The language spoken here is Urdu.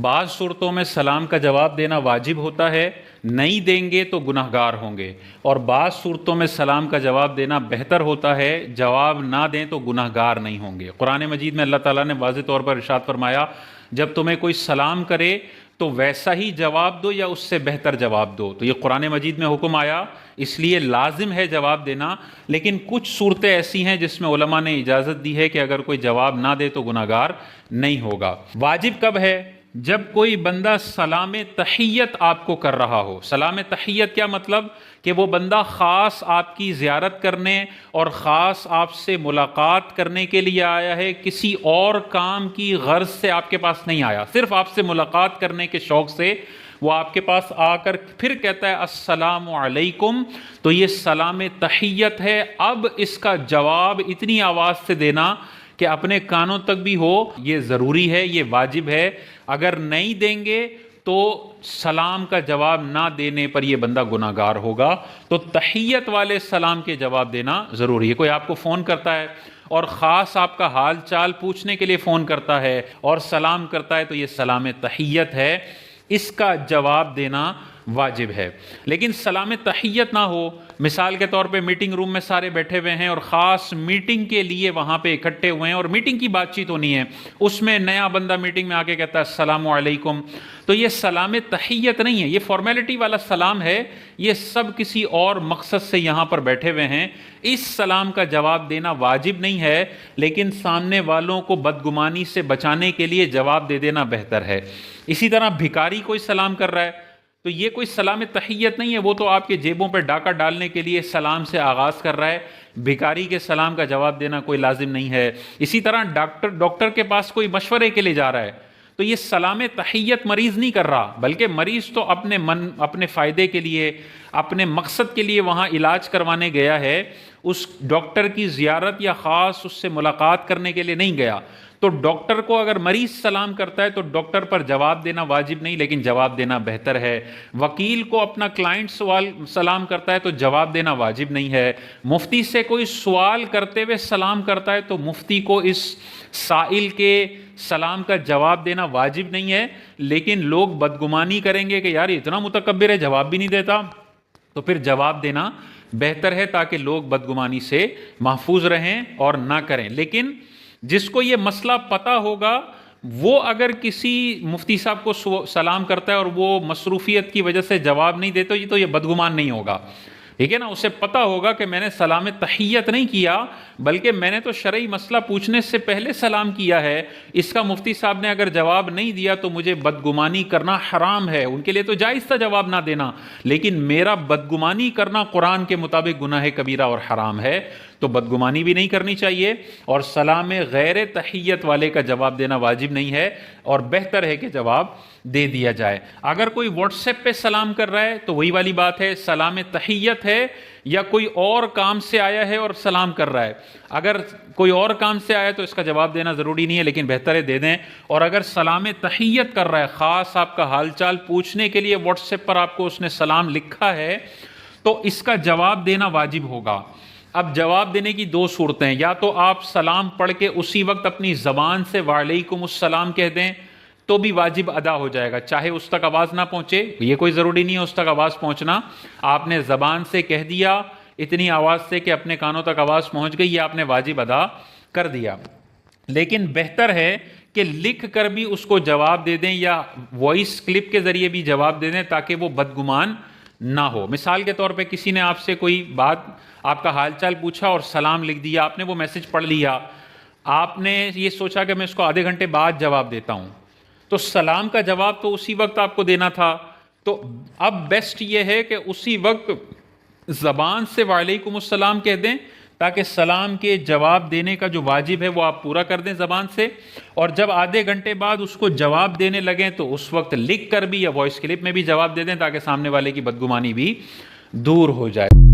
بعض صورتوں میں سلام کا جواب دینا واجب ہوتا ہے، نہیں دیں گے تو گناہ گار ہوں گے، اور بعض صورتوں میں سلام کا جواب دینا بہتر ہوتا ہے، جواب نہ دیں تو گناہ گار نہیں ہوں گے۔ قرآن مجید میں اللہ تعالیٰ نے واضح طور پر ارشاد فرمایا، جب تمہیں کوئی سلام کرے تو ویسا ہی جواب دو یا اس سے بہتر جواب دو۔ تو یہ قرآن مجید میں حکم آیا، اس لیے لازم ہے جواب دینا، لیکن کچھ صورتیں ایسی ہیں جس میں علماء نے اجازت دی ہے کہ اگر کوئی جواب نہ دے تو گناہ گار نہیں ہوگا۔ واجب کب ہے؟ جب کوئی بندہ سلام تحیت آپ کو کر رہا ہو۔ سلام تحیت کیا مطلب؟ کہ وہ بندہ خاص آپ کی زیارت کرنے اور خاص آپ سے ملاقات کرنے کے لیے آیا ہے، کسی اور کام کی غرض سے آپ کے پاس نہیں آیا، صرف آپ سے ملاقات کرنے کے شوق سے وہ آپ کے پاس آ کر پھر کہتا ہے السلام علیکم، تو یہ سلام تحیت ہے۔ اب اس کا جواب اتنی آواز سے دینا کہ اپنے کانوں تک بھی ہو، یہ ضروری ہے، یہ واجب ہے۔ اگر نہیں دیں گے تو سلام کا جواب نہ دینے پر یہ بندہ گناہ گار ہوگا۔ تو تحیت والے سلام کے جواب دینا ضروری ہے۔ کوئی آپ کو فون کرتا ہے اور خاص آپ کا حال چال پوچھنے کے لیے فون کرتا ہے اور سلام کرتا ہے تو یہ سلام تحیت ہے، اس کا جواب دینا واجب ہے۔ لیکن سلام تحیت نہ ہو، مثال کے طور پہ میٹنگ روم میں سارے بیٹھے ہوئے ہیں اور خاص میٹنگ کے لیے وہاں پہ اکٹھے ہوئے ہیں اور میٹنگ کی بات چیت ہونی ہے، اس میں نیا بندہ میٹنگ میں آ کے کہتا ہے السلام علیکم، تو یہ سلام تحیت نہیں ہے، یہ فارمیلٹی والا سلام ہے، یہ سب کسی اور مقصد سے یہاں پر بیٹھے ہوئے ہیں۔ اس سلام کا جواب دینا واجب نہیں ہے، لیکن سامنے والوں کو بدگمانی سے بچانے کے لیے جواب دے دینا بہتر ہے۔ اسی طرح بھکاری کوئی سلام کر رہا ہے تو یہ کوئی سلام تحیت نہیں ہے، وہ تو آپ کے جیبوں پہ ڈاکہ ڈالنے کے لیے سلام سے آغاز کر رہا ہے، بھکاری کے سلام کا جواب دینا کوئی لازم نہیں ہے۔ اسی طرح ڈاکٹر کے پاس کوئی مشورے کے لیے جا رہا ہے تو یہ سلام تحیت مریض نہیں کر رہا، بلکہ مریض تو اپنے فائدے کے لیے، اپنے مقصد کے لیے وہاں علاج کروانے گیا ہے، اس ڈاکٹر کی زیارت یا خاص اس سے ملاقات کرنے کے لیے نہیں گیا۔ تو ڈاکٹر کو اگر مریض سلام کرتا ہے تو ڈاکٹر پر جواب دینا واجب نہیں، لیکن جواب دینا بہتر ہے۔ وکیل کو اپنا کلائنٹ سلام کرتا ہے تو جواب دینا واجب نہیں ہے۔ مفتی سے کوئی سوال کرتے ہوئے سلام کرتا ہے تو مفتی کو اس سائل کے سلام کا جواب دینا واجب نہیں ہے، لیکن لوگ بدگمانی کریں گے کہ یار اتنا متکبر ہے جواب بھی نہیں دیتا، تو پھر جواب دینا بہتر ہے تاکہ لوگ بدگمانی سے محفوظ رہیں اور نہ کریں۔ لیکن جس کو یہ مسئلہ پتہ ہوگا وہ اگر کسی مفتی صاحب کو سلام کرتا ہے اور وہ مصروفیت کی وجہ سے جواب نہیں دیتا تو یہ بدگمان نہیں ہوگا، ٹھیک ہے نا، اسے پتہ ہوگا کہ میں نے سلام تحیت نہیں کیا بلکہ میں نے تو شرعی مسئلہ پوچھنے سے پہلے سلام کیا ہے، اس کا مفتی صاحب نے اگر جواب نہیں دیا تو مجھے بدگمانی کرنا حرام ہے۔ ان کے لیے تو جائز تھا جواب نہ دینا، لیکن میرا بدگمانی کرنا قرآن کے مطابق گناہ کبیرہ اور حرام ہے، تو بدگمانی بھی نہیں کرنی چاہیے، اور سلام غیر تحیت والے کا جواب دینا واجب نہیں ہے، اور بہتر ہے کہ جواب دے دیا جائے۔ اگر کوئی واٹس ایپ پہ سلام کر رہا ہے تو وہی والی بات ہے، سلام تحیت ہے یا کوئی اور کام سے آیا ہے اور سلام کر رہا ہے۔ اگر کوئی اور کام سے آیا تو اس کا جواب دینا ضروری نہیں ہے، لیکن بہتر ہے دے دیں۔ اور اگر سلام تحیت کر رہا ہے، خاص آپ کا حال چال پوچھنے کے لیے واٹس ایپ پر آپ کو اس نے سلام لکھا ہے، تو اس کا جواب دینا واجب ہوگا۔ اب جواب دینے کی دو صورتیں، یا تو آپ سلام پڑھ کے اسی وقت اپنی زبان سے وعلیکم السلام کہہ دیں تو بھی واجب ادا ہو جائے گا، چاہے اس تک آواز نہ پہنچے، یہ کوئی ضروری نہیں ہے اس تک آواز پہنچنا، آپ نے زبان سے کہہ دیا اتنی آواز سے کہ اپنے کانوں تک آواز پہنچ گئی، یہ آپ نے واجب ادا کر دیا۔ لیکن بہتر ہے کہ لکھ کر بھی اس کو جواب دے دیں یا وائس کلپ کے ذریعے بھی جواب دے دیں تاکہ وہ بدگمان نہ ہو۔ مثال کے طور پہ کسی نے آپ سے کوئی بات، آپ کا حال چال پوچھا اور سلام لکھ دیا، آپ نے وہ میسج پڑھ لیا، آپ نے یہ سوچا کہ میں اس کو آدھے گھنٹے بعد جواب دیتا ہوں، تو سلام کا جواب تو اسی وقت آپ کو دینا تھا، تو اب بیسٹ یہ ہے کہ اسی وقت زبان سے وعلیکم السلام کہہ دیں تاکہ سلام کے جواب دینے کا جو واجب ہے وہ آپ پورا کر دیں زبان سے، اور جب آدھے گھنٹے بعد اس کو جواب دینے لگیں تو اس وقت لکھ کر بھی یا وائس کلپ میں بھی جواب دے دیں تاکہ سامنے والے کی بدگمانی بھی دور ہو جائے۔